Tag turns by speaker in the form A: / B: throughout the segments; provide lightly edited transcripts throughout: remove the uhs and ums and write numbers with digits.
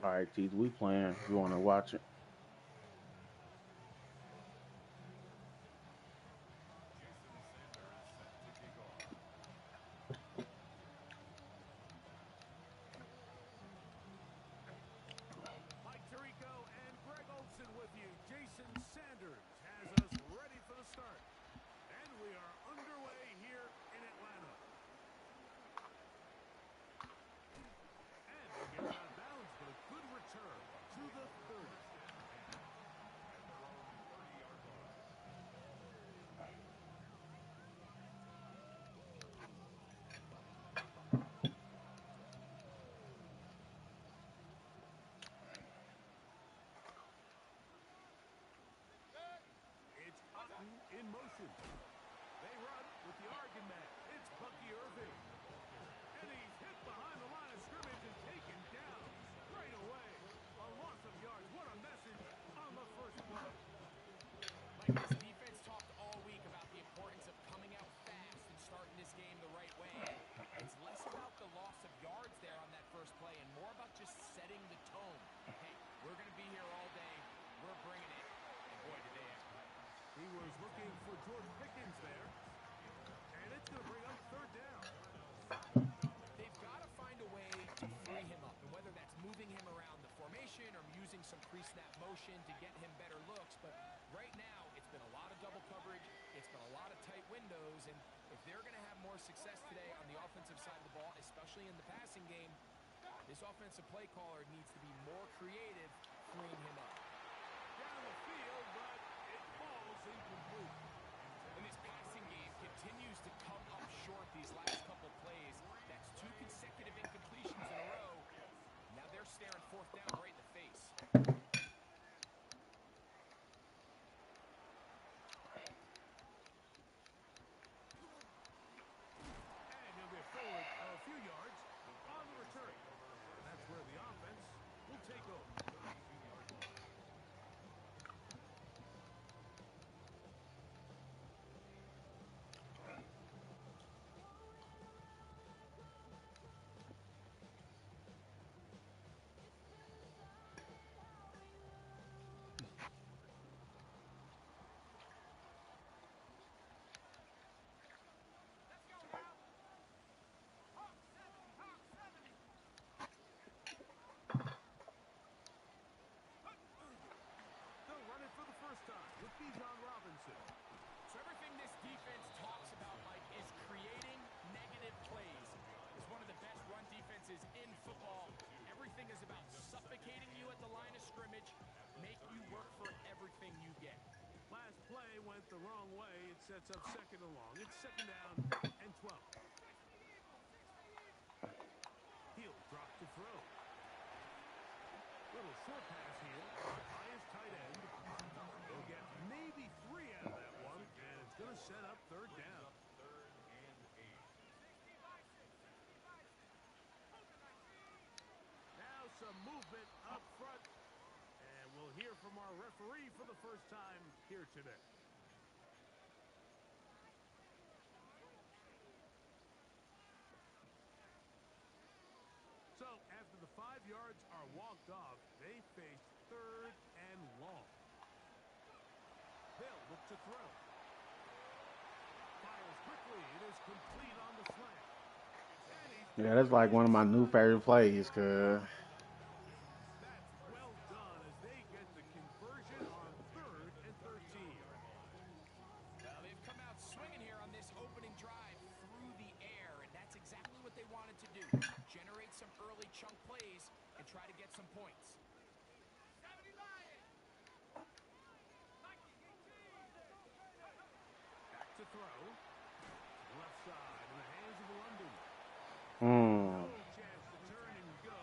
A: All right, Teeth, we playing. You want to watch it?
B: Mike Tirico and Greg Olson with you. Jason Sanders has us ready for the start. And we are underway here in Atlanta. And they'll get it out of bounds, but a good return to the 30. It's Otten in motion. They run with the Oregon man. It's Bucky Irving. And he's hit behind the line of scrimmage and taken down straight away. A loss of yards. What a message on the first play.
C: Mike, this defense talked all week about the importance of coming out fast and starting this game the right way. And it's less about the loss of yards there on that first play and more about just setting the tone. Hey, we're going to be here all day. We're bringing it. And boy, did they ever.
B: He was looking for George Pickens there. And it's going to bring up third down.
C: They've got to find a way to free him up, and whether that's moving him around the formation or using some pre-snap motion to get him better looks. But right now, it's been a lot of double coverage. It's been a lot of tight windows, and if they're going to have more success today on the offensive side of the ball, especially in the passing game, this offensive play caller needs to be more creative freeing him up.
B: Down the field, but it falls incomplete.
C: And this passing game continues to come up short these last couple plays. That's two consecutive incompletions in a row. Now they're staring fourth down right in the face.
B: And he'll get forward a few yards on the return. And that's where the offense will take over. They'll run it for the first time with Bijan Robinson.
C: So everything this defense talks about, Mike, is creating negative plays. It's one of the best run defenses in football. Everything is about suffocating you at the line of scrimmage, make you work for everything you get.
B: Last play went the wrong way. It sets up second and long. It's second down and 12. He'll drop to throw. Little short pass here. Highest tight end. They'll get maybe 3 out of that one, and it's going to set up third down. Now some movement up front, and we'll hear from our referee for the first time here today. So after the 5 yards are walked off, they face third and long. They'll look to throw. Fires quickly. It is complete on the slant. And he's
A: Yeah,
B: got
A: that's
B: it
A: like
B: in
A: one of my new
B: stride.
A: favorite plays, cause
B: That's well done as they get the conversion on third and 13.
C: Well, they've come out swinging here on this opening drive through the air, and that's exactly what they wanted to do. Generate some early chunk plays and try to get some points.
B: Back to throw. Left side in the hands of London. No
A: mm,
B: chance to turn and go.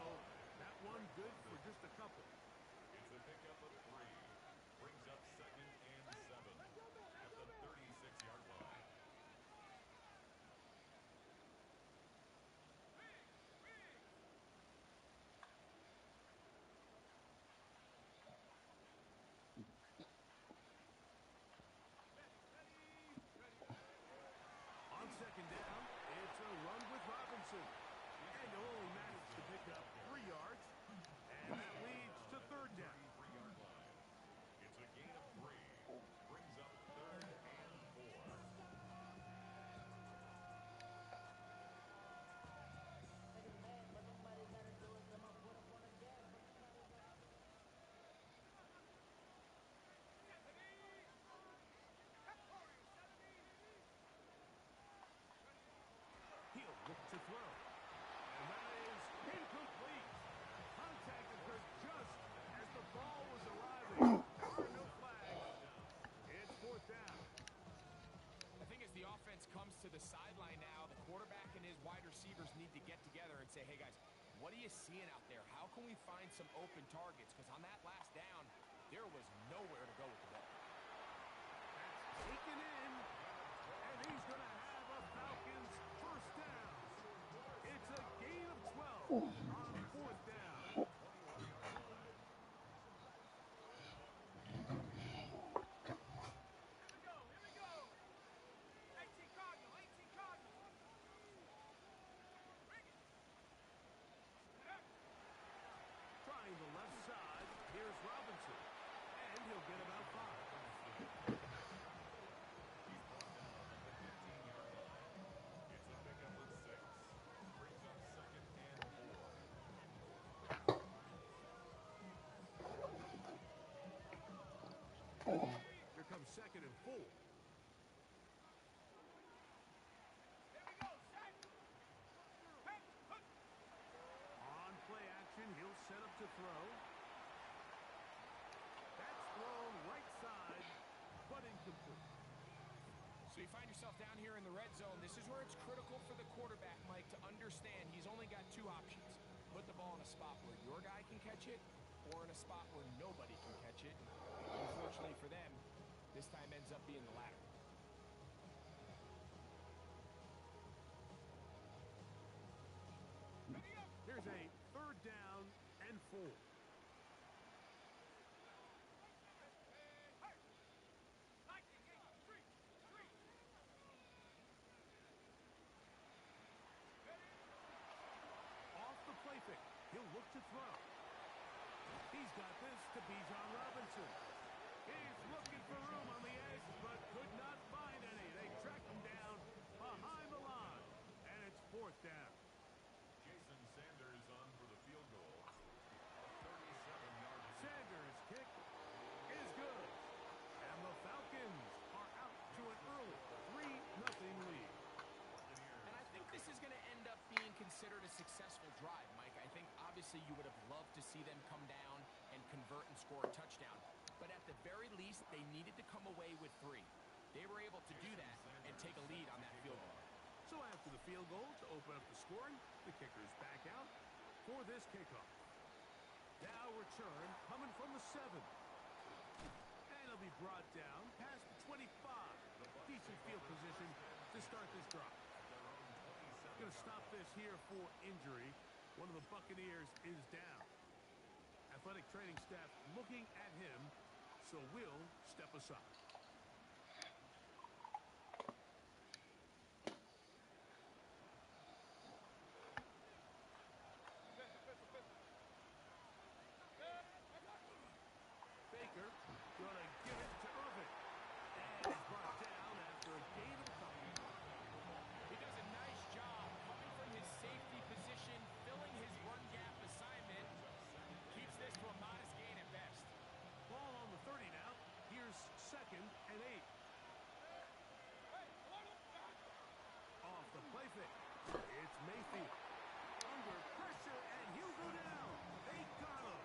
C: the sideline now. The quarterback and his wide receivers need to get together and say, hey, guys, what are you seeing out there? How can we find some open targets? Because on that last down, there was nowhere to go with the ball.
B: That's taken in, and he's going to have a Falcons first down. It's a gain of 12 on fourth down. Trying the left side, here's Robinson, and he'll get about 5.
D: It's a pickup of 6. Brings up 2nd and 4.
B: Here comes 2nd and 4. On play action, he'll set up to throw. That's thrown right side, but incomplete.
C: So you find yourself down here in the red zone. This is where it's critical for the quarterback, Mike, to understand he's only got 2 options. Put the ball in a spot where your guy can catch it, or in a spot where nobody can catch it. Unfortunately for them, this time ends up being the latter.
B: Here's a 3rd down and 4. Off the play fake, he'll look to throw. He's got this to Bijan Robinson. He's looking for room on the edge, but could not find any. They track him down behind the line, and it's 4th down.
D: Jason Sanders on for the field goal. A 37-yard
B: Sanders' kick is good, and the Falcons are out to an early 3-0 lead.
C: And I think this is going to end up being considered a successful drive, Mike. I think obviously you would have loved to see them come down and convert and score a touchdown. But at the very least, they needed to come away with 3. They were able to do that and take a lead on that field goal.
B: So after the field goal to open up the scoring, the kicker's back out for this kickoff. Now return coming from the 7. And he'll be brought down past the 25. Decent field position to start this drive. Going to stop this here for injury. One of the Buccaneers is down. Athletic training staff looking at him, so we'll step aside. Baker gonna give it to Irvin. And he's brought down after a gain of a couple.
C: He does a nice job coming from his safety position, filling his run gap assignment. Keeps this to a modest gain at best.
B: Ball on the 30 now. Here's 2nd and 8. Off the play fake. It's Mayfield. Under pressure, and he'll go down. They got him.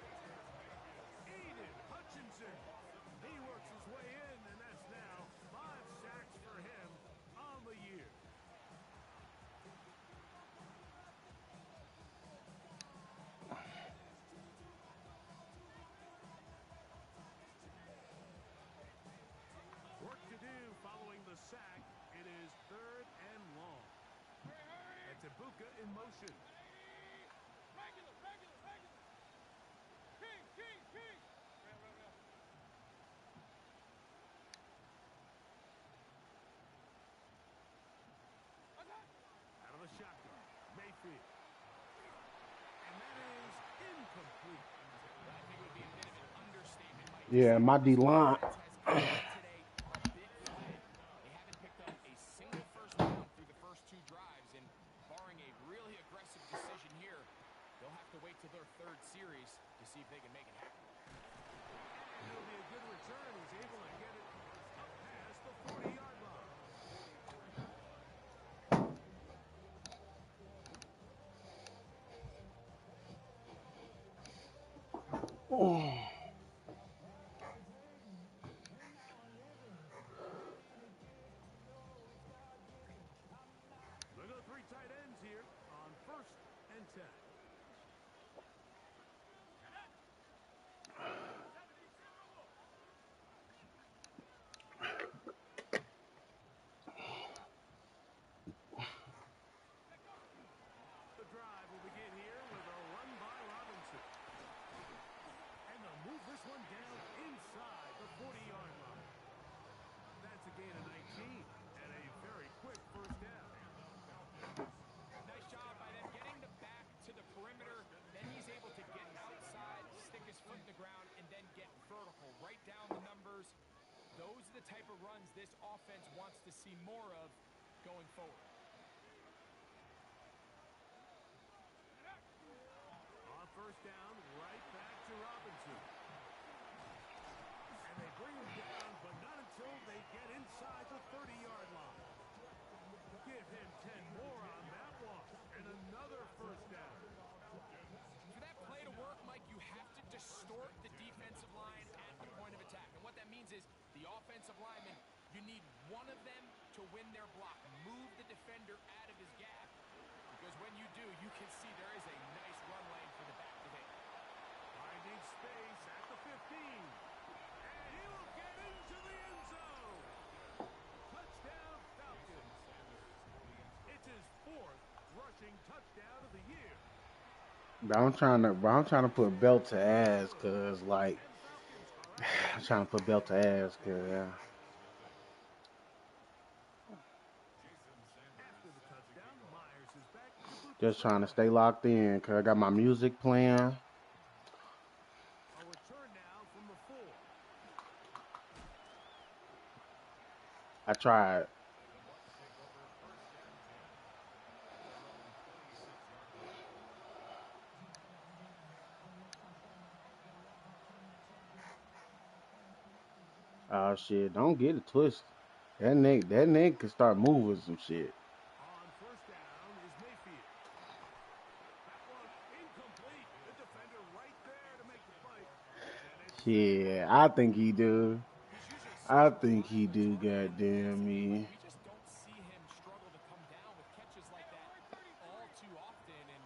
B: Aiden Hutchinson. He works his way in, and that's now 5 sacks for him on the year. Work to do following the sack. It is 3rd and long. That's Ibuka in motion. Out of the shotgun, Mayfield. And that is incomplete.
C: I think it would be a bit of an understatement, Mike.
E: Yeah, my D-line.
C: Has come out today a bit flat. They haven't picked up a single first down through the first 2 drives, and barring a really aggressive decision here, they'll have to wait till their 3rd series to see if they can make it happen.
B: And it'll be a good return. He's able to get it up past the 40-yard line.
C: the type of runs this offense wants to see more of going forward.
B: On first down, right back to Robinson. And they bring him down, but not until they get inside the 30-yard line. Give him 10 more on that one. And another first down.
C: For that play to work, Mike, you have to distort the defensive line at the point of attack. And what that means is the offensive lineman, you need one of them to win their block. Move the defender out of his gap. Because when you do, you can see there is a nice run lane for the back to make.
B: Finding space at the 15. And he will get into the end zone. Touchdown, Falcons. It's his 4th rushing touchdown of the year.
A: But I'm trying to put belt to ass, cause like I'm trying to put belt to ass, cause
B: After the touchdown, Myers is back to boot the
A: just trying to
B: snap.
A: stay locked in, cause I got my music playing.
B: A return now from the 4.
A: I tried. Oh shit! Don't get it twisted. That nigga can start moving some shit.
B: On first down is Mayfield. That one incomplete. The defender right there to make the play. And it's
A: Yeah, I think he do.
C: He's usually
A: I
C: such a
A: think he
C: violent
A: do.
C: target on
A: Goddamn
C: defense, but
A: me.
C: we just don't see him struggle to come down with catches like that all too often. And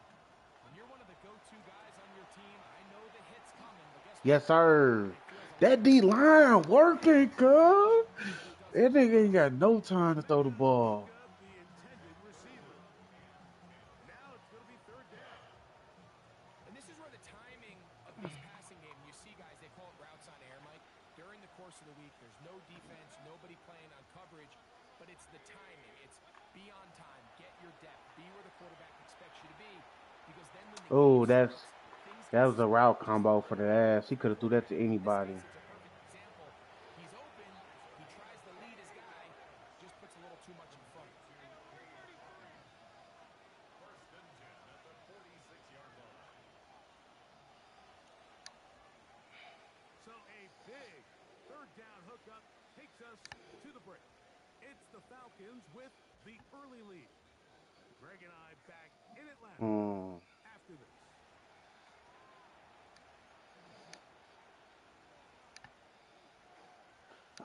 C: when you're one of the go-to guys on your team, I know the hit's coming, but guess what?
A: Yes, sir.
C: It feels a lot
A: That D
C: easier
A: line working, cuz.
B: who doesn't
A: That nigga ain't
B: fumble.
A: got no time to
B: Maybe
A: throw the
B: not
A: ball.
B: Luka, the intended receiver. Now it's going to be third down.
C: And this is where the timing of this passing game, you see guys, they call it routes on air, Mike. During the course of the week, there's no defense, nobody playing on coverage, but it's the timing. It's be on time, get your depth, be where the quarterback expects you to be, because then when the
A: Oh,
C: game starts, things
A: that
C: can
A: was a
C: slip
A: route
C: just a
A: combo for
C: little
A: the
C: bit
A: ass.
C: more
A: He
C: than
A: could
C: you
A: have threw
C: thought.
A: that to
C: In this
A: anybody.
C: case, it's a perfect example. He's open, he tries to lead his guy, just puts a little too much in front.
D: First and 10 at the 46-yard line.
B: So a big third down hookup takes us to the break. It's the Falcons with the early lead. Greg and I back in Atlanta after this.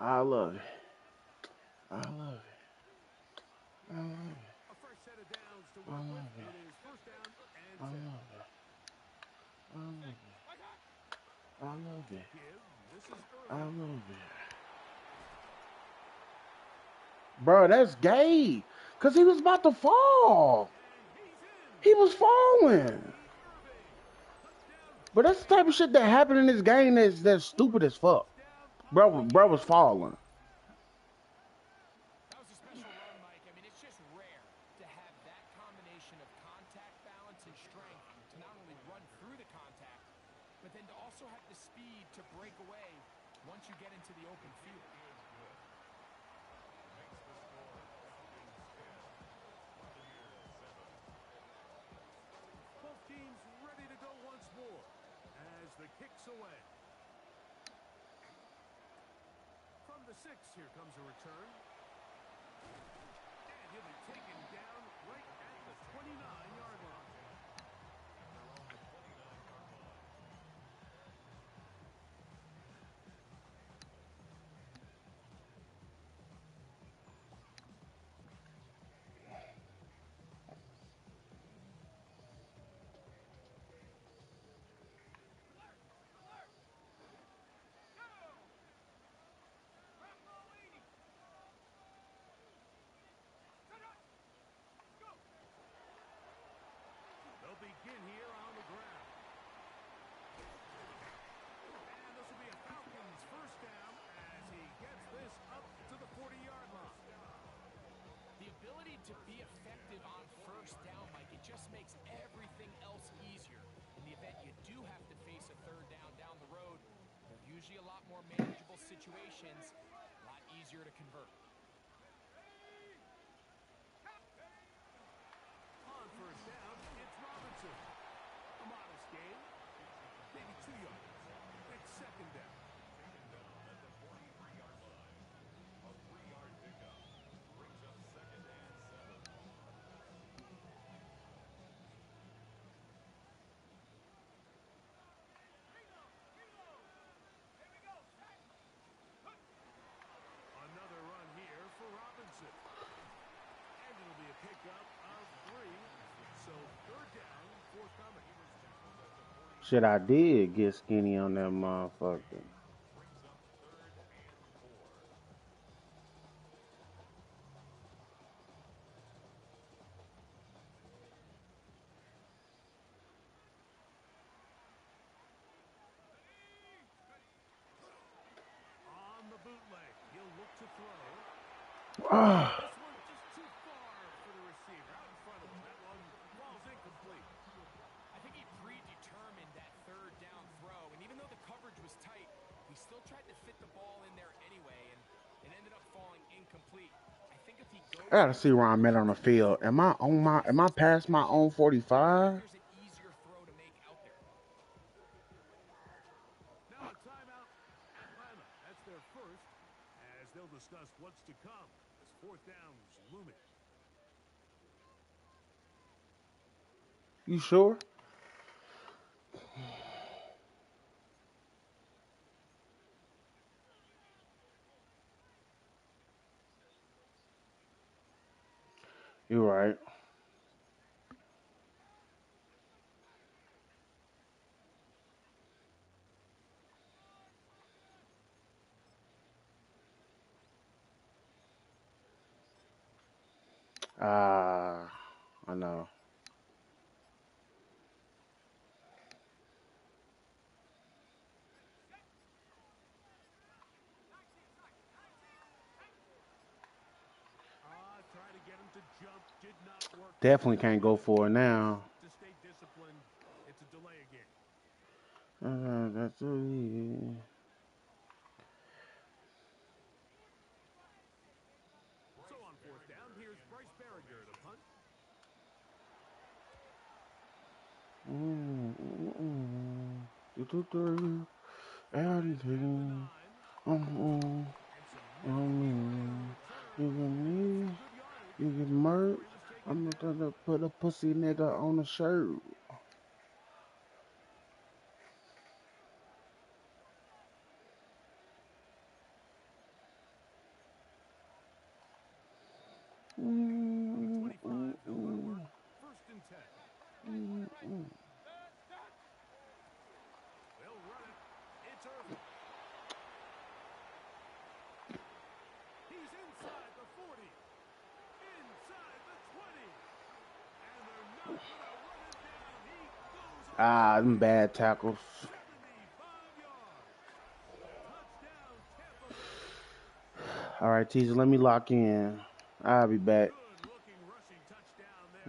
A: I love it. I love it. I love it.
B: A fresh set of downs to
A: I
B: work with.
A: love it.
B: It is first down and
A: I
B: 10.
A: love it. I love it. I love it.
B: Give. This is
A: I
B: early.
A: love it. Bro, that's gay. Cause he was about to fall.
B: And he's in.
A: He was falling.
B: Irving. Touchdown,
A: But that's the type of shit that happened in this game that's stupid as fuck.
B: touchdown,
A: Bro was
B: Buccaneers.
A: falling.
C: That was a special run, Mike. I mean, it's just rare to have that combination of contact balance and strength to not only run through the contact, but then to also have the speed to break away once you get into the open field.
D: Makes the score Falcons 10, Buccaneers 7.
B: Both teams ready to go once more as the kick's away. From the 6, here comes a return. And he'll be taken down right at the 29-yard line.
D: They're on the 29-yard line.
B: They'll begin here on the ground. And this will be a Falcons first down as he gets this up to the 40-yard line.
C: The ability to be effective on first down, Mike, it just makes everything else easier. In the event you do have to face a third down the road, they're usually a lot more manageable situations, a lot easier convert.
B: On first down, it's Robinson. A modest gain, maybe 2 yards. It's second down.
D: Second down at the 43-yard line. A 3-yard pickup brings up second and 7.
B: Another run here for Robinson. And it'll be a pickup of 3. So third down, forthcoming.
A: Shit, I did get skinny on that motherfucker.
D: Brings up third and 4.
B: On the bootleg, he'll look to throw.
A: Ah,
B: This one just too far for the receiver. Out in front of him. That one falls incomplete.
C: I think he predetermined that third down throw, and even though the coverage was tight, he still tried to fit the ball in there anyway, and it ended up falling incomplete. I think if he goes,
A: I gotta see where I'm at on the field. Am I past my own 45?
C: there's an easier throw to make out there.
B: Now a timeout, Atlanta. That's their first, as they'll discuss what's to come as fourth down's looming.
A: You sure? You're right. Ah, I know.
B: Try to get him to jump. Did not work.
A: Definitely can't go for it now.
B: To stay disciplined, it's a delay again.
A: That's it.
B: So on fourth down, here's Bryce Berringer to punt.
A: Two, two, three, everything. You get me, you get merch. I'm gonna put a pussy nigga on a shirt.
B: On the 25, they'll go to work. First and 10. They'll run it. It's Irvin. He's inside the 40. Inside the 20. And they're not going to run it down. He goes on
A: Them bad tackles.
B: 75 yards. Touchdown, Tampa Bay.
A: All right, teaser, let me lock in. I'll be back.
B: Good-looking rushing touchdown there.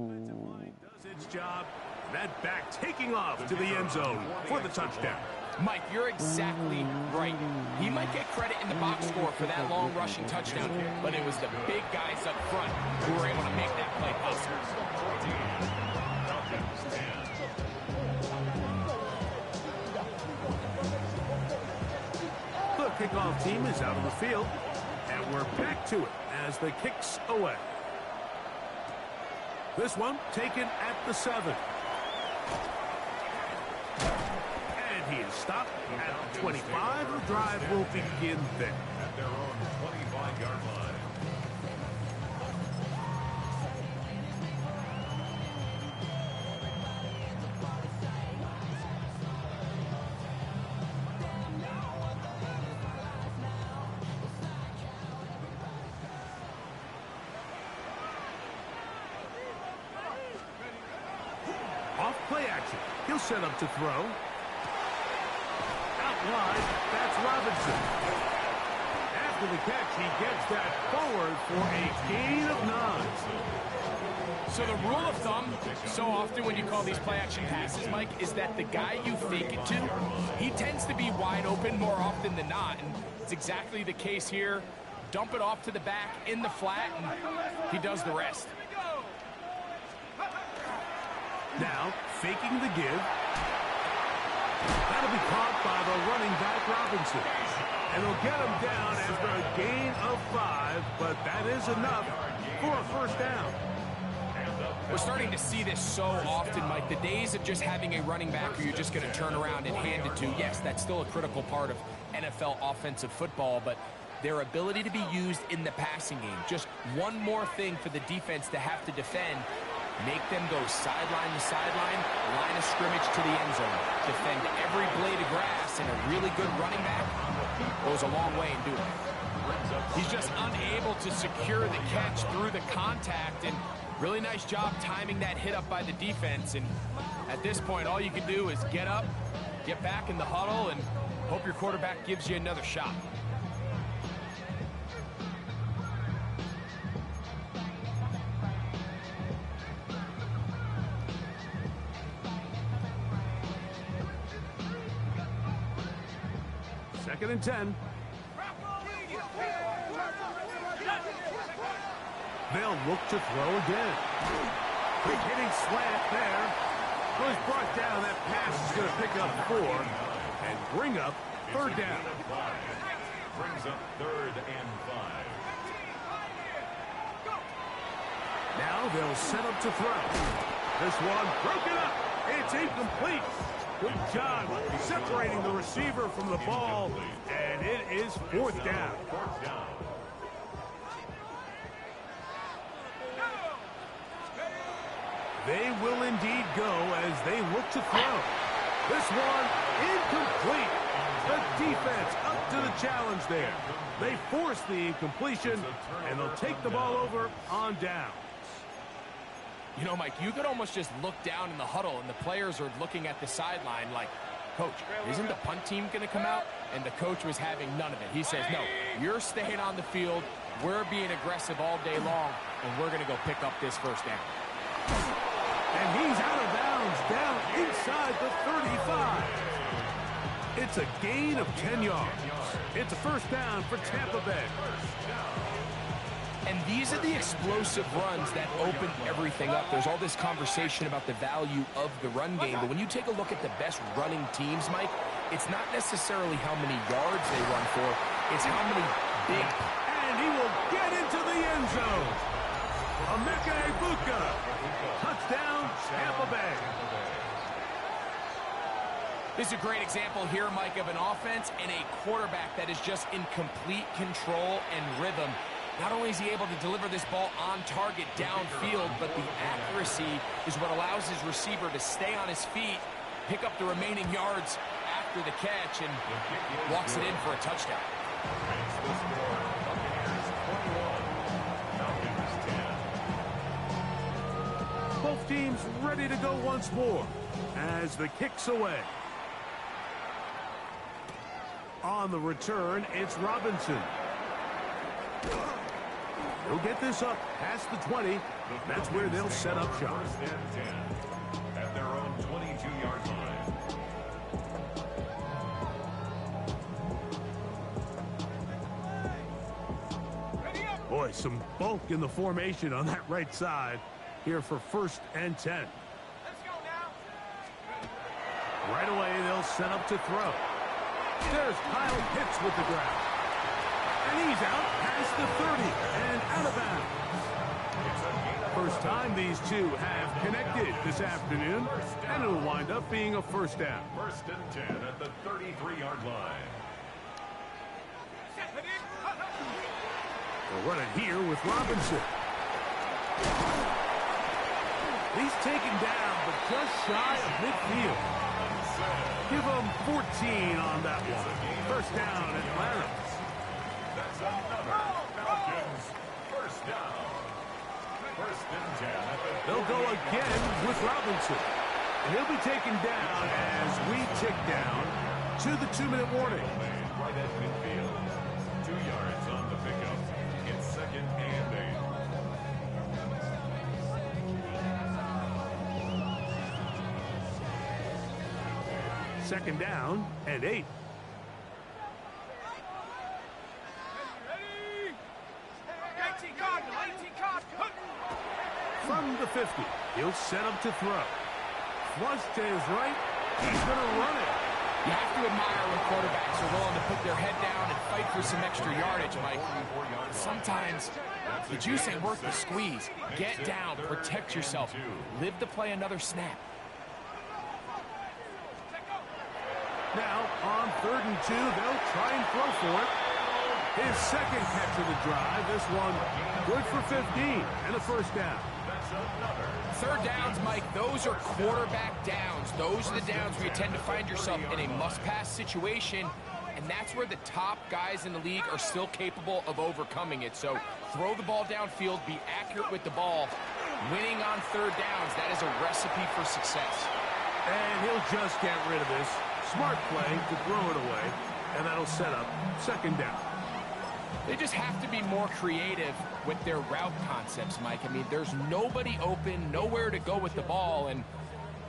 B: Offensive line does its job. That back taking off to the end zone for the touchdown.
C: Mike, you're exactly right. He might get credit in the box score for that long rushing touchdown, but it was the big guys up front who were able to make that play possible.
B: The kickoff team is out of the field, and we're back to it as the kicks away. This one taken at the 7. And he is stopped at the 25. The drive will begin there.
D: At their own 25-yard line.
B: Off play action. He'll set up to throw. Out wide, that's Robinson. After the catch, he gets that forward for a gain of 9.
C: So the rule of thumb, so often when you call these play-action passes, Mike, is that the guy you fake it to, he tends to be wide open more often than not, and it's exactly the case here. dump it off to the back in the flat, and he does the rest.
B: Now, faking the give. That'll be caught by the running back, Robinson. And they'll get him down after a gain of 5, but that is enough for a first down.
C: We're starting to see this so often, Mike. The days of just having a running back who you're just going to turn around and hand it to, yes, that's still a critical part of NFL offensive football, but their ability to be used in the passing game, just one more thing for the defense to have to defend. Make them go sideline to sideline, line of scrimmage to the end zone. Defend every blade of grass, and a really good running back goes a long way in doing it. He's just unable to secure the catch through the contact, and really nice job timing that hit up by the defense. And at this point, all you can do is get up, get back in the huddle, and hope your quarterback gives you another shot.
B: Second and 10. They'll look to throw again. Quick hitting slant there. Was brought down. That pass is going to pick up 4 and bring up third down.
D: Brings up 3rd and 5.
B: Now they'll set up to throw. This one broken up. It's incomplete. Good job separating the receiver from the ball, and it is 4th down. They will indeed go as they look to throw. This one incomplete. The defense up to the challenge there. They force the incompletion, and they'll take the ball over on down.
C: You know, Mike, you could almost just look down in the huddle, and the players are looking at the sideline like, Coach, isn't the punt team going to come out? And the coach was having none of it. He says, no, you're staying on the field. We're being aggressive all day long, and we're going to go pick up this first down.
B: And he's out of bounds, down inside the 35. It's a gain of 10 yards. It's a first down for Tampa Bay.
C: And these are the explosive runs that open everything up. There's all this conversation about the value of the run game, but when you take a look at the best running teams, Mike, it's not necessarily how many yards they run for, it's how many big...
B: And he will get into the end zone. Emeka Egbuka. Touchdown, Tampa Bay.
C: This is a great example here, Mike, of an offense and a quarterback that is just in complete control and rhythm. Not only is he able to deliver this ball on target downfield, but the accuracy is what allows his receiver to stay on his feet, pick up the remaining yards after the catch, and walks it in for a touchdown.
B: Both teams ready to go once more as the kick's away. On the return, it's Robinson. He'll get this up past the 20. That's where they'll set up shop.
D: First and 10 at their own 22-yard line.
B: Boy, some bulk in the formation on that right side here for 1st and 10. Right away, they'll set up to throw. There's Kyle Pitts with the grab. And he's out past the 30 and out of bounds. First time these two have connected this afternoon, and it'll wind up being a first down.
D: 1st and 10 at the 33-yard line.
B: They'll run it here with Robinson. He's taken down, but just shy of midfield. Give him 14 on that one. First down, Atlanta.
D: That's another Falcons first down. 1st and 10 at the
B: They'll go again with Robinson. And he'll be taken down as we tick down to the 2-minute warning.
D: right at midfield. 2 yards on the pickup. It's 2nd and 8.
B: Second down and 8. From the 50, he'll set up to throw. Flush to his right. He's going to run it.
C: You have to admire when quarterbacks are willing to put their head down and fight for some extra yardage, Mike. Sometimes the juice ain't worth the squeeze. Get down, protect yourself, live to play another snap.
B: Now, on 3rd and 2, they'll try and throw for it. His second catch of the drive. This one good for 15 and a first down.
C: Third downs, Mike, those are quarterback downs. Those are the downs where you tend to find yourself in a must-pass situation, and that's where the top guys in the league are still capable of overcoming it. So throw the ball downfield, be accurate with the ball. Winning on third downs, that is a recipe for success.
B: And he'll just get rid of this. Smart play to throw it away, and that'll set up second down.
C: They just have to be more creative with their route concepts, Mike. I mean, there's nobody open, nowhere to go with the ball, and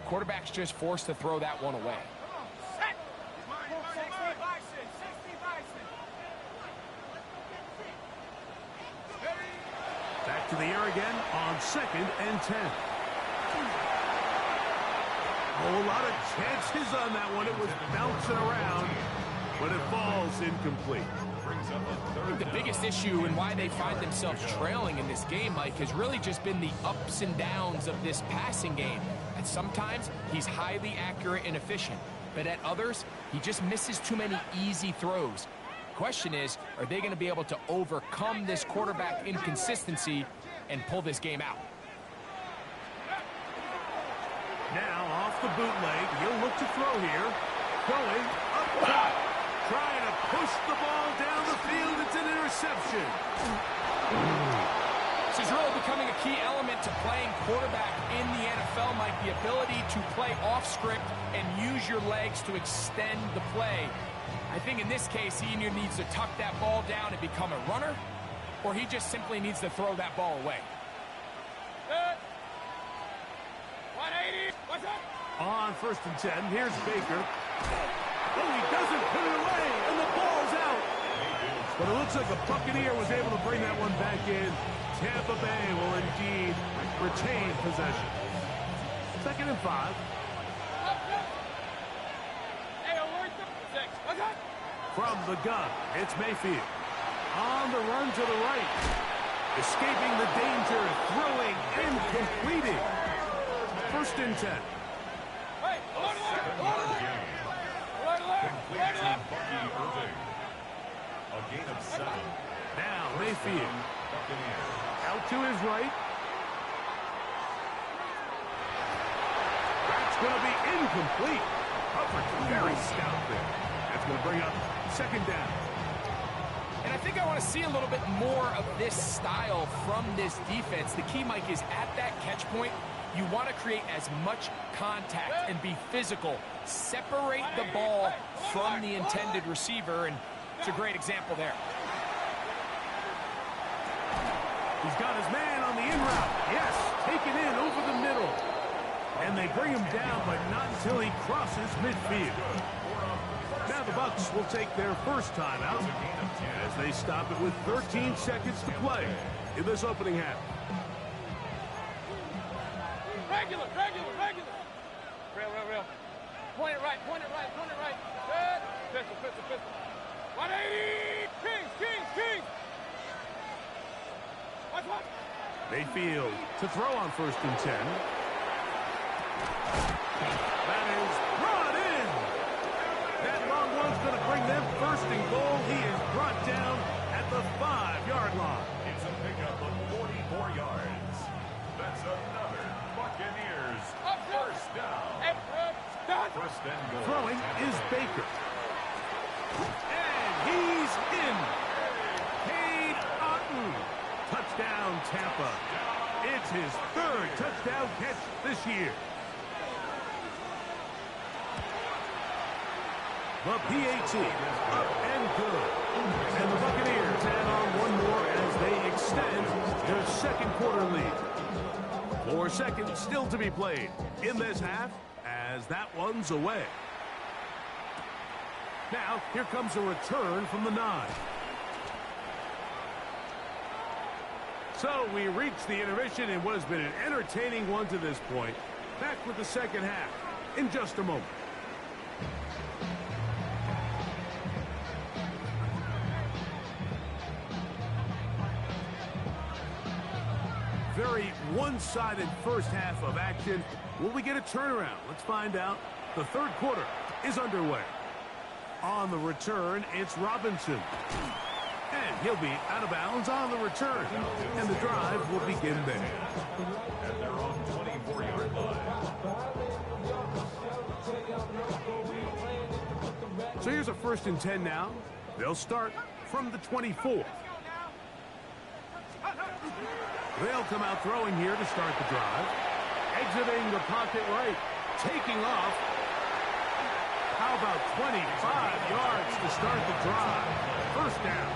C: quarterback's just forced to throw that one away.
B: Back to the air again on 2nd and 10. A lot of chances on that one. It was bouncing around, but it falls incomplete.
C: I think the biggest issue and why they find themselves trailing in this game, Mike, has really just been the ups and downs of this passing game. And sometimes he's highly accurate and efficient, but at others, he just misses too many easy throws. Question is, are they going to be able to overcome this quarterback inconsistency and pull this game out?
B: Now off the bootleg, he'll look to throw here. Going up top. Trying to push the ball down the field. It's an interception.
C: This is really becoming a key element to playing quarterback in the NFL, Mike. The ability to play off script and use your legs to extend the play. I think in this case, he either needs to tuck that ball down and become a runner, or he just simply needs to throw that ball away.
B: 180. What's up? On 1st and 10, here's Baker. Oh, he doesn't put it away, and the ball's out. But it looks like the Buccaneer was able to bring that one back in. Tampa Bay will indeed retain possession. 2nd and 5. From the gun, it's Mayfield. On the run to the right. Escaping the danger, throwing and completing. 1st and 10.
D: A gain of 7.
B: Now Mayfield. Out to his right. That's going to be incomplete. Coverage very stout there. That's going to bring up 2nd down.
C: And I think I want to see a little bit more of this style from this defense. The key, Mike, is at that catch point, you want to create as much contact and be physical. Separate the ball from the intended receiver, and it's a great example there.
B: He's got his man on the in route. Yes, taken in over the middle. And they bring him down, but not until he crosses midfield. Now the Bucs will take their first time out as they stop it with 13 seconds to play in this opening half.
E: Regular. Real. Point it right. Good. Pistol. 180. Kings. Watch.
B: Mayfield to throw on 1st and 10. That is brought in. That long one's going to bring them 1st and goal. He is brought down at the 5-yard line.
D: It's a pickup of 44 yards. That's another Buccaneers first down. 1st and goal.
B: Throwing is Baker. And he's in. Cade Otton. Touchdown, Tampa. It's his 3rd touchdown catch this year. The PAT up and good. And the Buccaneers add on one more as they extend their 2nd quarter lead. 4 seconds still to be played in this half as that one's away. Now, here comes a return from the 9. So we reach the intermission in what has been an entertaining one to this point. Back with the second half in just a moment. Very one-sided first half of action. Will we get a turnaround? Let's find out. The third quarter is underway. On the return, it's Robinson. And he'll be out of bounds on the return. And the drive will begin there.
D: At their own 24-yard line.
B: So here's a 1st and 10 now. They'll start from the 24. They'll come out throwing here to start the drive. Exiting the pocket right. Taking off. How about 25 yards to start the drive? 1st down.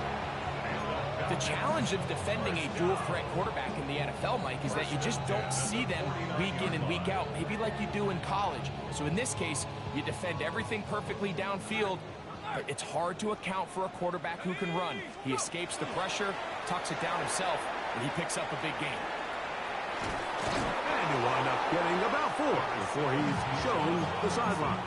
C: The challenge of defending a dual-threat quarterback in the NFL, Mike, is that you just don't see them week in and week out, maybe like you do in college. So in this case, you defend everything perfectly downfield, but it's hard to account for a quarterback who can run. He escapes the pressure, tucks it down himself, and he picks up a big gain.
B: And he'll wind up getting about 4 before he's shown the sideline.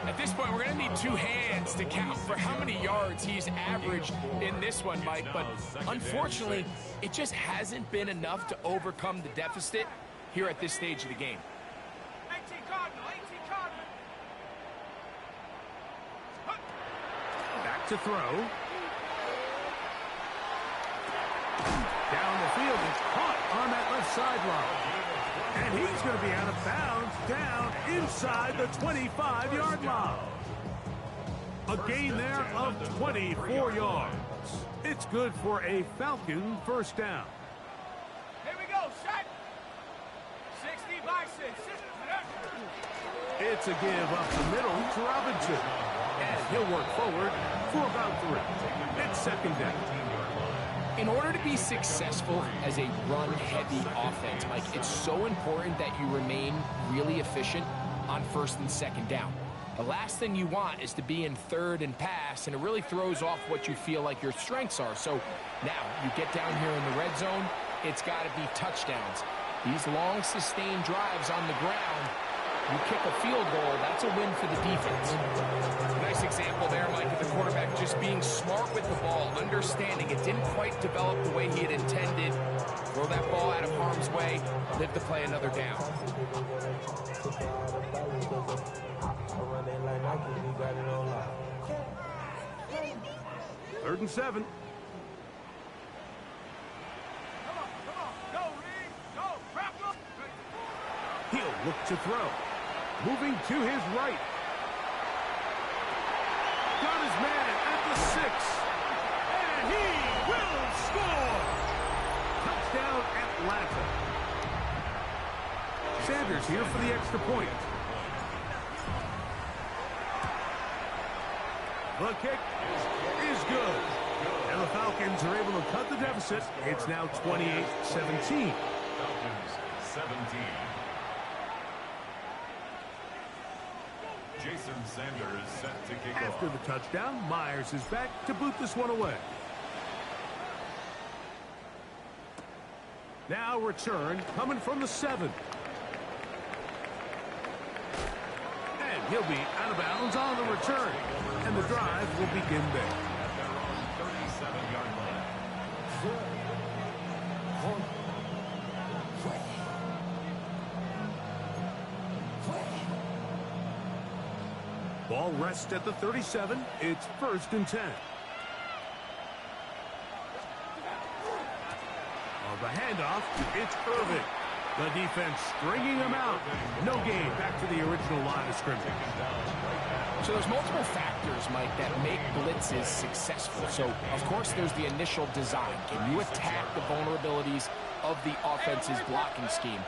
C: At this point, we're going to need 2 hands to count for how many yards he's averaged in this one, Mike. But unfortunately, it just hasn't been enough to overcome the deficit here at this stage of the game.
E: 18 Cardinal, 18 Cardinal.
B: Back to throw. Down the field, it's caught on that left sideline. And he's going to be out of bounds down inside the 25-yard line. A gain there of 24 yards. It's good for a Falcon 1st down.
E: Here we go, shot. 60 by 6.
B: It's a give up the middle to Robinson. And he'll work forward for about 3. It's 2nd down.
C: In order to be successful as a run-heavy offense, Mike, it's so important that you remain really efficient on 1st and 2nd down. The last thing you want is to be in 3rd and pass, and it really throws off what you feel like your strengths are. So now you get down here in the red zone, it's got to be touchdowns. These long, sustained drives on the ground, you kick a field goal, that's a win for the defense. Nice example there, Mike, of the quarterback just being smart with the ball, understanding it didn't quite develop the way he had intended. Throw that ball out of harm's way, live to play another down.
B: 3rd and 7.
E: Go, Reed. Go. Wrap up.
B: He'll look to throw. Moving to his right. Got his man at the 6. And he will score. Touchdown Atlanta. Sanders here for the extra point. The kick is good. And the Falcons are able to cut the deficit. It's now 28-17.
D: Falcons 17. Jason Sanders set to kick
B: After
D: off.
B: the touchdown, Myers is back to boot this one away. Now return coming from the 7. And he'll be out of bounds on the return. And the drive will begin there.
D: At their own 37-yard line.
B: Ball rests at the 37. It's 1st and 10. On the handoff, it's Irvin. The defense stringing him out. No gain. Back to the original line of scrimmage.
C: So there's multiple factors, Mike, that make blitzes successful. So, of course, there's the initial design. Can you attack the vulnerabilities of the offense's blocking scheme?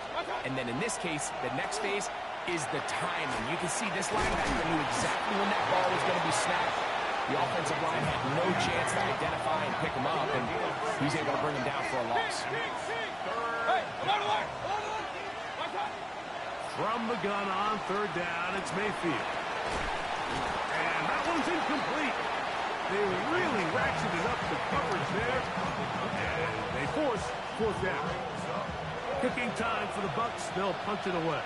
C: And then in this case, the next phase is the timing. You can see this linebacker knew exactly when that ball was going to be snapped. The offensive line had no chance to identify and pick him up, and he's able to bring him down for a loss.
E: Hey, alert, alert.
B: From the gun on 3rd down, it's Mayfield. And that one's incomplete. They really ratcheted up the coverage there. And they force 4th down. Kicking time for the Bucs. They'll punch it away.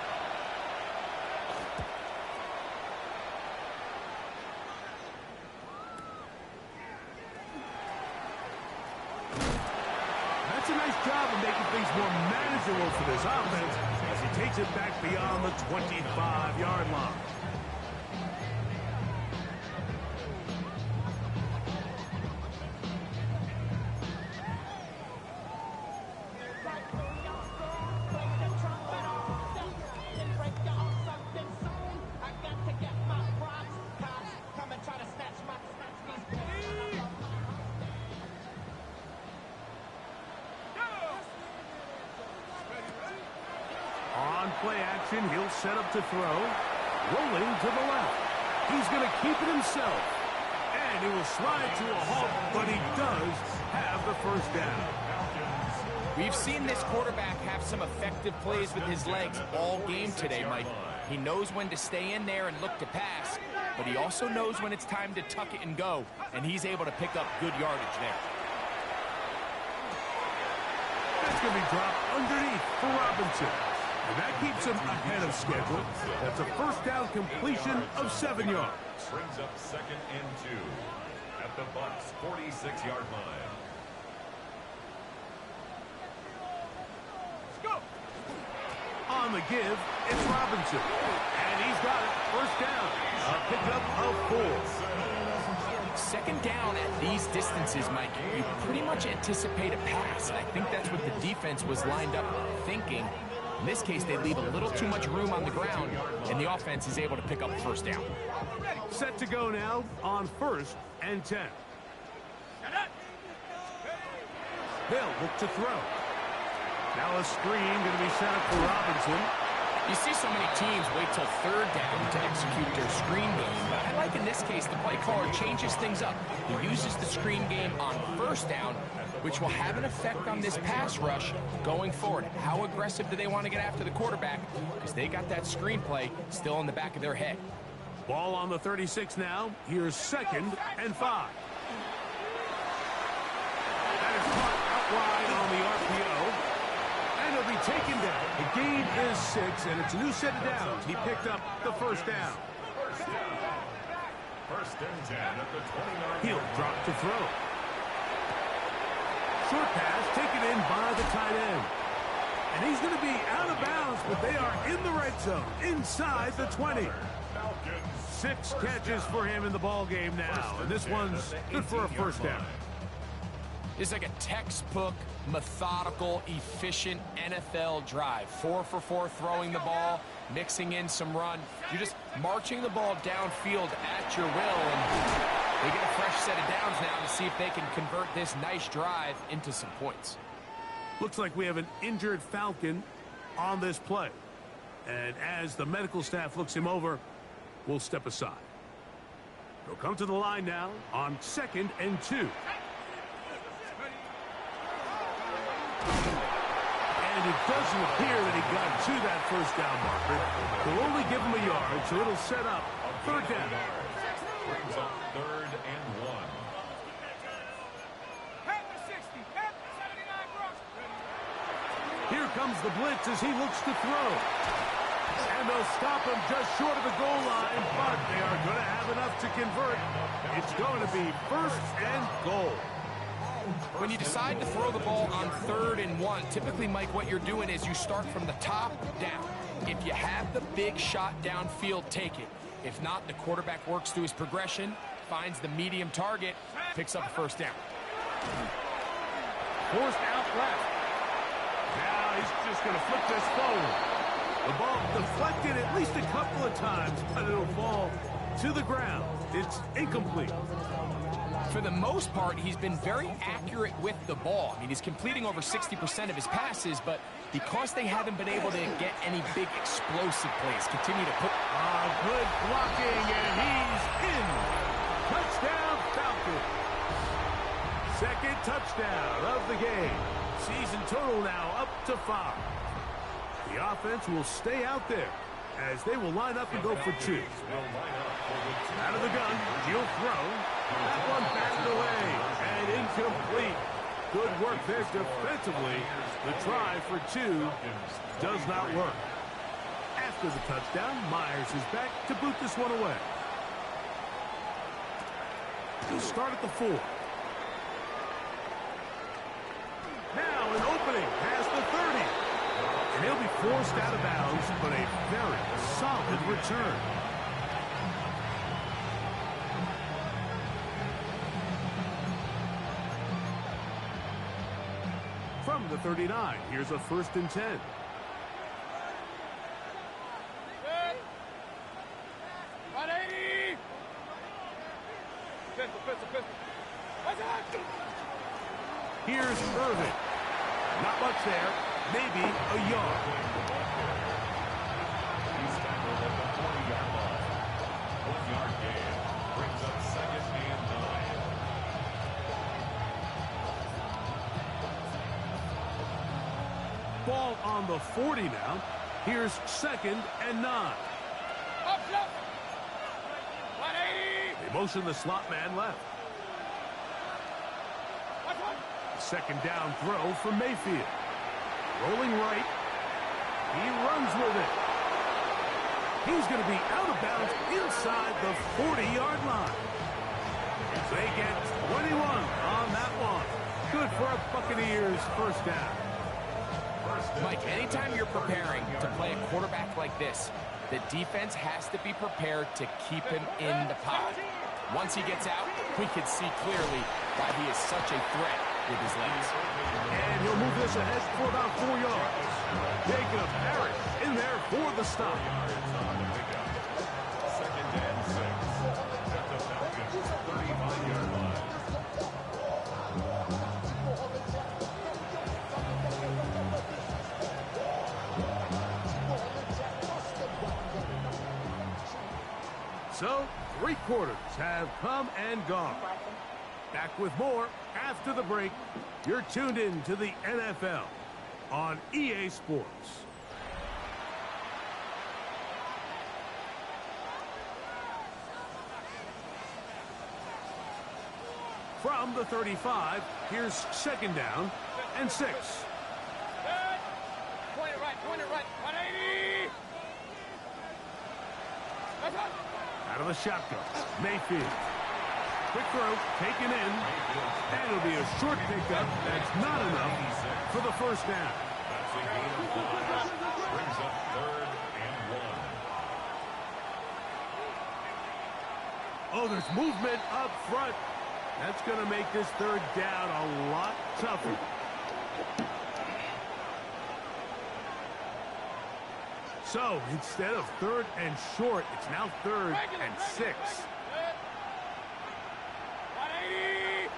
B: That's a nice job of making things more manageable for this offense as he takes it back beyond the 25-yard line. On play action, he'll set up to throw. Rolling to the left. He's going to keep it himself. And he will slide to a halt, but he does have the first down.
C: We've seen this quarterback have some effective plays with his legs all game today, Mike. He knows when to stay in there and look to pass, but he also knows when it's time to tuck it and go, and he's able to pick up good yardage there.
B: That's going to be dropped underneath for Robinson. And that keeps him ahead of schedule. That's a first down completion of 7 yards.
D: Brings up 2nd and 2 at the Bucs' 46-yard line.
B: Let's go. On the give, it's Robinson. And he's got it. First down. A pickup of 4.
C: Second down at these distances, Mike, you pretty much anticipate a pass, and I think that's what the defense was lined up thinking. In this case, they leave a little too much room on the ground, and the offense is able to pick up first down.
B: Set to go now on 1st and 10. They'll look to throw. Now a screen going to be set up for Robinson.
C: You see so many teams wait till 3rd down to execute their screen game, but I like in this case the play caller changes things up. He uses the screen game on 1st down, which will have an effect on this pass rush going forward. How aggressive do they want to get after the quarterback? Because they got that screen play still in the back of their head.
B: Ball on the 36 now. Here's 2nd and 5. That is caught out wide on the RPO. And he'll be taken down. The gain is 6, and it's a new set of downs. He picked up the first down.
D: First and 10 at the 29.
B: He'll drop to throw. Short pass taken in by the tight end. And he's going to be out of bounds, but they are in the red zone, inside the 20. 6 catches for him in the ball game now, and this one's good for a first down.
C: It's like a textbook, methodical, efficient NFL drive. 4 for 4 throwing the ball, mixing in some run. You're just marching the ball downfield at your will, and they get a fresh set of downs now to see if they can convert this nice drive into some points.
B: Looks like we have an injured Falcon on this play. And as the medical staff looks him over, we'll step aside. They'll come to the line now on 2nd and 2. And it doesn't appear that he got to that first down marker. They'll only give him a yard, so it'll set up 3rd down.
D: Brings up 3rd and 1.
B: Here comes the blitz as he looks to throw. And they'll stop him just short of the goal line, but they are going to have enough to convert. It's going to be 1st and goal.
C: When you decide to throw the ball on 3rd and 1, typically, Mike, what you're doing is you start from the top down. If you have the big shot downfield, take it. If not, the quarterback works through his progression, finds the medium target, picks up a first down.
B: Forced out left. Now he's just going to flip this forward. The ball deflected at least a couple of times, but it'll fall to the ground. It's incomplete.
C: For the most part, he's been very accurate with the ball. I mean, he's completing over 60% of his passes, but because they haven't been able to get any big explosive plays, continue to put...
B: Good blocking, and he's in. Touchdown, Falcons. 2nd touchdown of the game. Season total now up to 5. The offense will stay out there as they will line up and go for 2. Out of the gun, he'll throw. That one batted away and incomplete. Good work there defensively. The try for two does not work. After the touchdown, Myers is back to boot this one away. He'll start at the 4. Now an opening past the 30. And he'll be forced out of bounds, but a very solid return. From the 39, here's a 1st and 10.
E: Good. 180. Pistol. What's that?
B: Here's Irvin. Not much there. Maybe a yard.
D: He's tackled at the 40-yard line. 1-yard gain brings up 2nd and 9.
B: Ball on the 40 now. Here's 2nd and 9.
E: Up. 180.
B: They motion the slot man left.
E: What's one?
B: Second down throw from Mayfield. Rolling right. He runs with it. He's going to be out of bounds inside the 40-yard line. They get 21 on that one. Good for a Buccaneers first down.
C: Mike, anytime you're preparing to play a quarterback like this, the defense has to be prepared to keep him in the pocket. Once he gets out, we can see clearly why he is such a threat with his legs.
B: And he'll move this ahead for about 4 yards. Jacob Harris in there for the stop.
D: 2nd and 6 at the Falcons' 35-yard line.
B: So, 3 quarters have come and gone. Back with more after the break. You're tuned in to the NFL on EA Sports. From the 35, here's 2nd down and 6.
E: Good. Point it right. 180. What's one?
B: Out of the shotgun, Mayfield. Quick throw, taken in, and it'll be a short pickup. That's not enough for the first down.
D: That's a gain of 5. Brings up 3rd and 1.
B: Oh, there's movement up front. That's going to make this 3rd down a lot tougher. So, instead of 3rd and short, it's now 3rd and 6.
E: 180.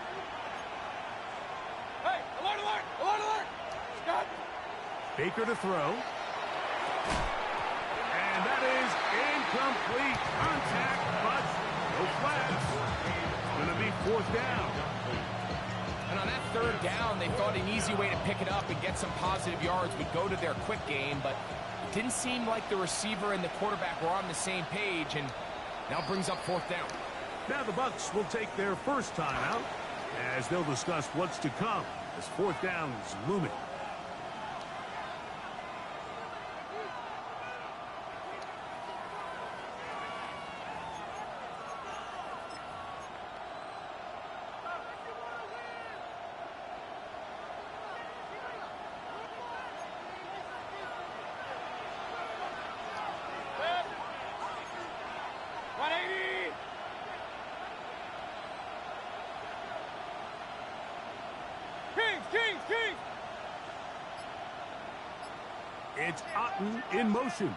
E: Hey, alert. Stop.
B: Baker to throw. And that is incomplete. Contact, but no flags. It's going to be 4th down.
C: And on that 3rd down, they thought an easy way to pick it up and get some positive yards would go to their quick game, but it didn't seem like the receiver and the quarterback were on the same page, and now brings up 4th down.
B: Now the Bucs will take their first timeout as they'll discuss what's to come as 4th down is looming.
E: Kings!
B: It's Otten in motion.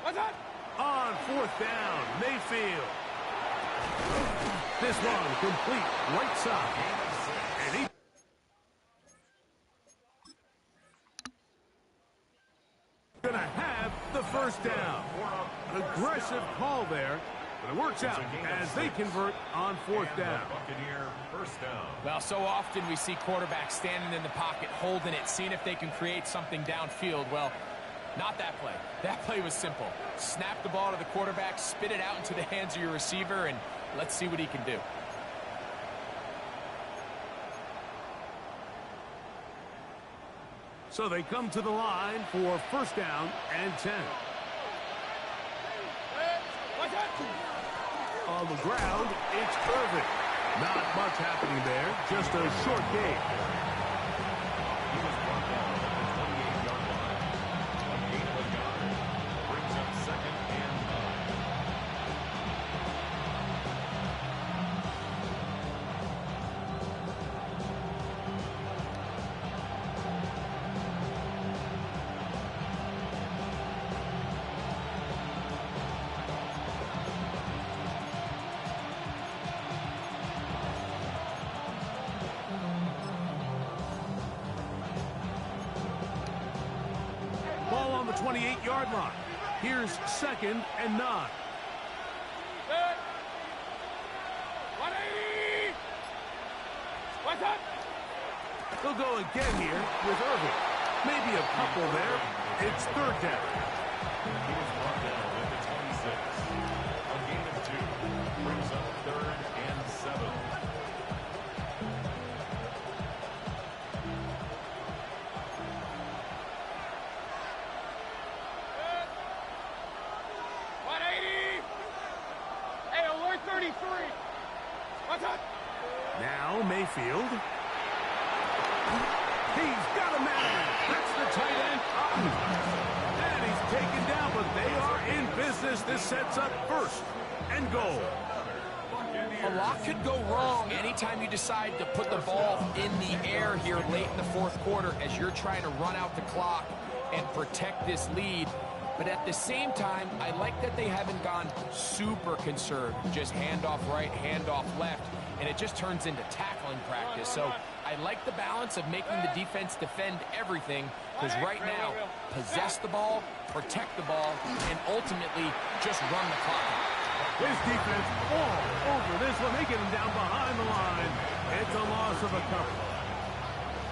E: What's that?
B: On 4th down, Mayfield. This one complete right side. And he gonna have the first down. An aggressive call there, but it works out as they convert on 4th down.
D: Buccaneer first down.
C: Well, so often we see quarterbacks standing in the pocket, holding it, seeing if they can create something downfield. Well, not that play. That play was simple. Snap the ball to the quarterback, spit it out into the hands of your receiver, and let's see what he can do.
B: So they come to the line for first down and 10. On the ground, it's Irving. Not much happening there, just a short gain.
D: He was brought down at the 28-yard line. A gain of a yard brings up second and
B: 28-yard line. Here's second and 9.
E: 180! What's up?
B: They'll go again here with Irving. Maybe a couple there. It's third down.
D: He was brought down at the 26. A gain of 2 brings up third and 7.
B: Now Mayfield. He's got a man. That's the tight end. And he's taken down, but they are in business. This sets up first and goal.
C: A lot could go wrong anytime you decide to put the ball in the air here late in the fourth quarter as you're trying to run out the clock and protect this lead. But at the same time, I like that they haven't gone super conserved. Just handoff right, handoff left, and it just turns into tackling practice. So I like the balance of making the defense defend everything, because right now, possess the ball, protect the ball, and ultimately just run the clock out.
B: His defense all over this one. They get him down behind the line. It's a loss of a couple.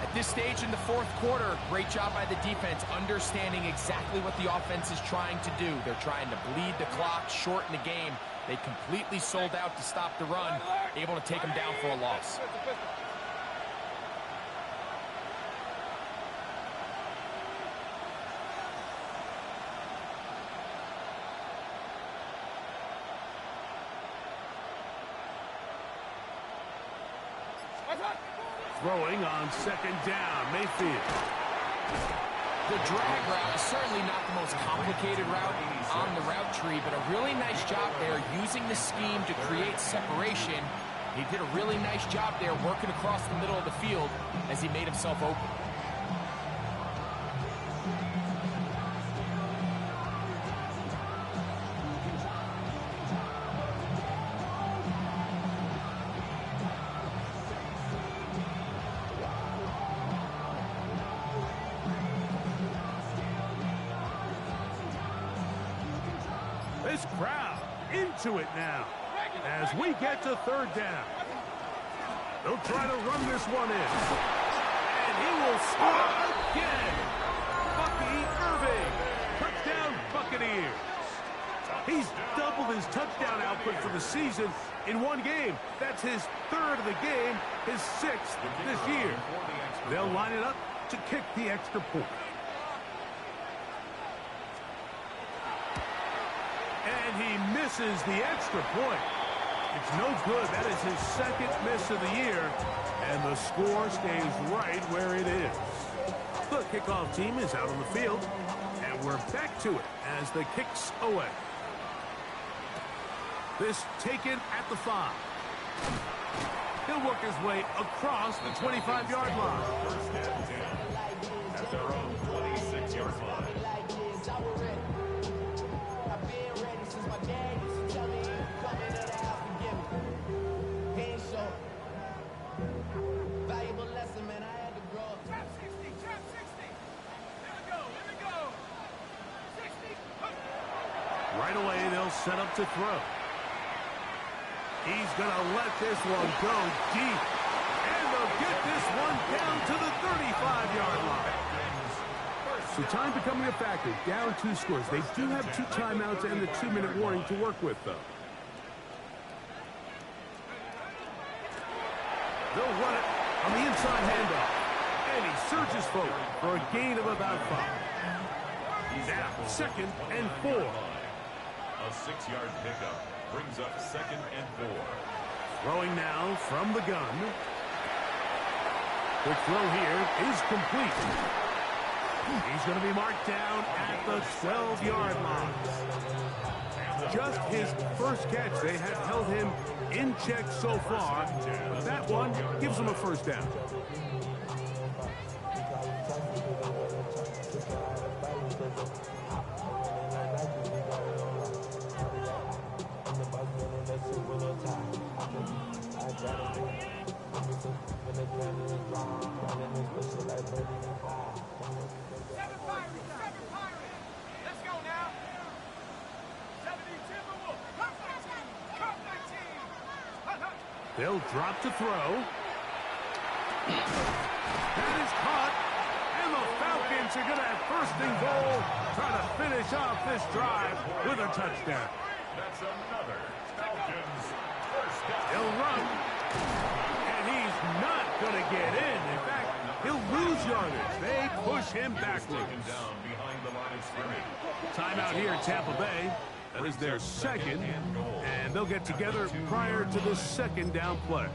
C: At this stage in the fourth quarter, great job by the defense, understanding exactly what the offense is trying to do. They're trying to bleed the clock, shorten the game. They completely sold out to stop the run, able to take them down for a loss.
B: Throwing on second down, Mayfield.
C: The drag route is certainly not the most complicated route on the route tree, but a really nice job there using the scheme to create separation. He did a really nice job there working across the middle of the field as he made himself open.
B: This crowd into it now as we get to third down. They'll try to run this one in. And he will score again. Bucky Irving. Touchdown Buccaneers. He's doubled his touchdown output for the season in one game. That's his third of the game, his sixth this year. They'll line it up to kick the extra point. And he misses the extra point. It's no good. That is his second miss of the year. And the score stays right where it is. The kickoff team is out on the field. And we're back to it as the kicks away. This taken at the 5. He'll work his way across the 25-yard line.
D: First and 10 at their own 26-yard line.
B: Right away, they'll set up to throw. He's going to let this one go deep. And they'll get this one down to the 35-yard line. So time becoming a factor. Down 2 scores. They do have 2 timeouts and the 2-minute warning to work with, though. They'll run it on the inside handoff. And he surges forward for a gain of about 5. Now, 2nd and 4.
D: A 6-yard pickup brings up 2nd and 4.
B: Throwing now from the gun. Quick throw here is complete. He's going to be marked down at the 12-yard line. Just his first catch. They have held him in check so far, but that one gives him a first down. They'll drop to throw. That is caught. And the Falcons are going to have 1st and goal, trying to finish off this drive with a touchdown.
D: That's another Falcons first down.
B: He'll run. And he's not going to get in. In fact, he'll lose yardage. They push him backwards.
D: Taken down behind the line of scrimmage.
B: Timeout here in Tampa Bay. That is their 2nd, and they'll get together prior to the 2nd down play.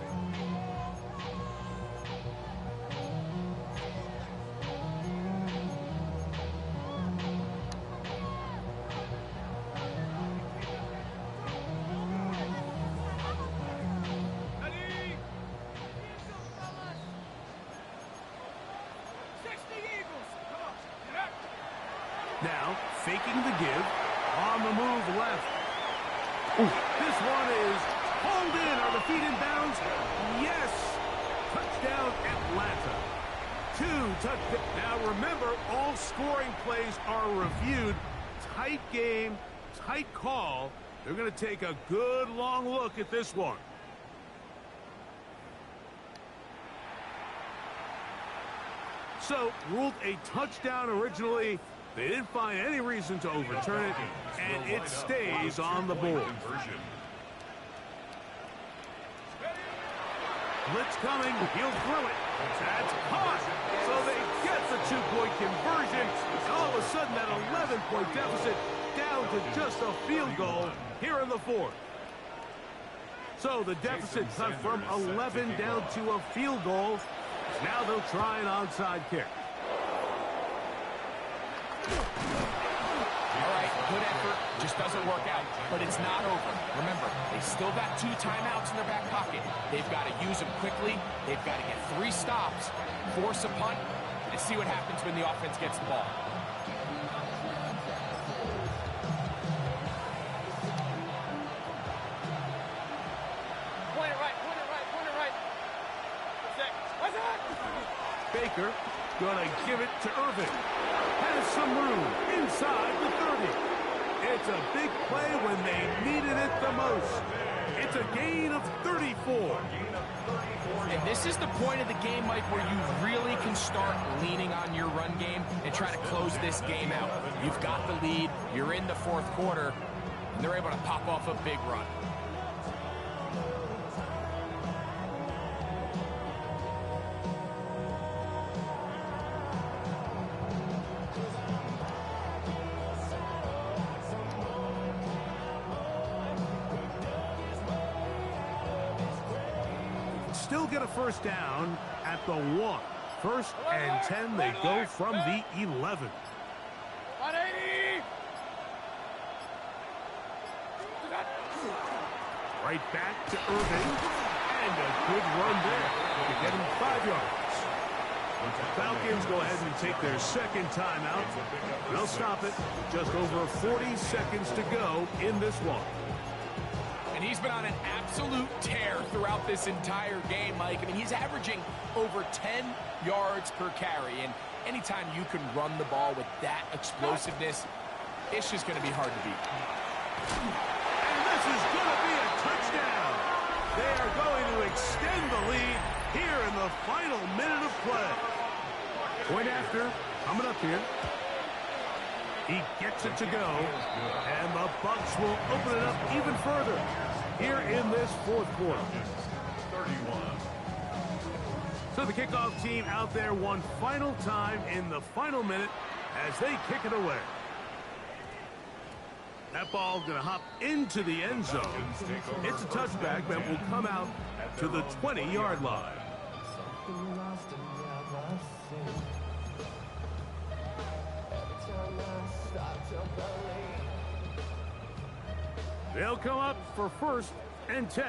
B: Now, faking the give. On the move left. Ooh. This one is pulled in. Are the feet in bounds? Yes. Touchdown, Atlanta. 2 touchdowns. Now remember, all scoring plays are reviewed. Tight game, tight call. They're going to take a good long look at this one. So, ruled a touchdown originally. They didn't find any reason to overturn it, and it stays on the board. Blitz coming. He'll throw it. That's caught. So they get the 2-point conversion. And all of a sudden, that 11-point deficit down to just a field goal here in the 4th. So the deficit cut from 11 down to a field goal. Now they'll try an onside kick.
C: All right, good effort. Just doesn't work out, but it's not over. Remember, they still got 2 timeouts in their back pocket. They've got to use them quickly. They've got to get 3 stops, force a punt, and see what happens when the offense gets the ball.
E: Point it right, point it right, point it right. What's that?
B: Baker gonna give it to Irving. Has some room inside the 30. It's a big play when they needed it the most. It's a gain of 34.
C: And this is the point of the game, Mike, where you really can start leaning on your run game and try to close this game out. You've got the lead. You're in the 4th quarter, and they're able to pop off a big run.
B: Still get a first down at the 1. 1st and 10, they go from the 11.
E: 180!
B: Right back to Irving. And a good run there to get him 5 yards. The Falcons go ahead and take their 2nd timeout. They'll stop it. Just over 40 seconds to go in this one.
C: And he's been on an absolute tear throughout this entire game, Mike. I mean, he's averaging over 10 yards per carry. And anytime you can run the ball with that explosiveness, it's just going to be hard to beat.
B: And this is going to be a touchdown. They are going to extend the lead here in the final minute of play. Point after, coming up here. He gets it to go, and the Bucs will open it up even further here in this 4th quarter.
D: 31.
B: So So the kickoff team out there one final time in the final minute as they kick it away. That ball going to hop into the end zone. It's a touchback that will come out to the 20-yard line. They'll come up for 1st and 10.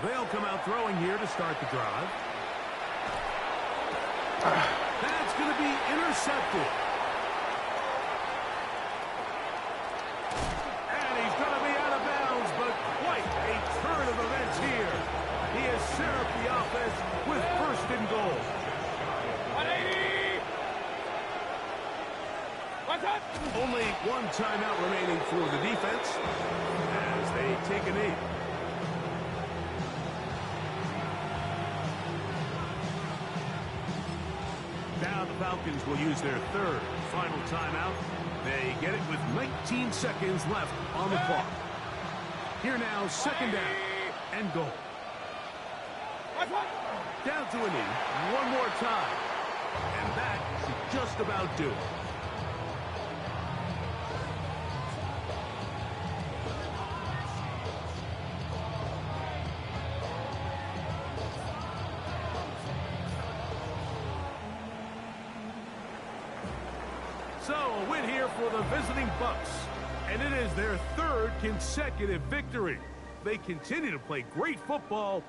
B: They'll come out throwing here to start the drive. That's going to be intercepted. And he's going to be out of bounds, but quite a turn of events here. He has set up the offense with 1st and goal.
E: 180! What's up?
B: Only one timeout remaining for the defense as they take a knee. Now the Falcons will use their 3rd final timeout. They get it with 19 seconds left on the clock. Here now, 2nd down and goal. Down to a knee one more time. And that should just about do it. So, a win here for the visiting Bucs, and it is their 3rd consecutive victory. They continue to play great football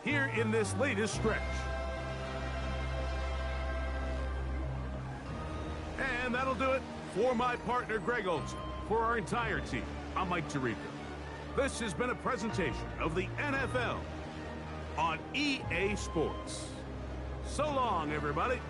B: here in this latest stretch. And that'll do it for my partner, Greg Olson. For our entire team, I'm Mike Tirico. This has been a presentation of the NFL on EA Sports. So long, everybody.